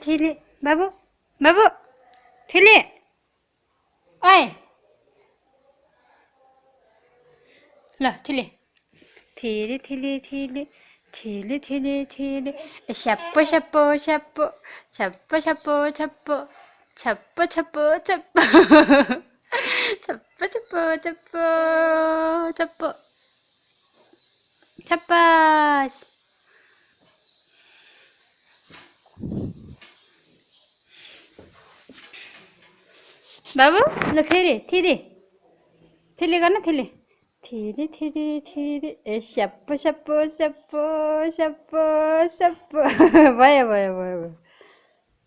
थिली बाबु बाबु थिली ओइ ल थिली छप्पो छप्पो छप्पो छप्पो छप्पो छप्पो छप्पो छप्पो छप्पो छप्पो छप्पो छप्पो छप्पो छप्पास बाबु ल फेरि थिली गर्न थिली छप्पो छप्पो छप्पो छप्पो छप्पो भयो भयो भयो भयो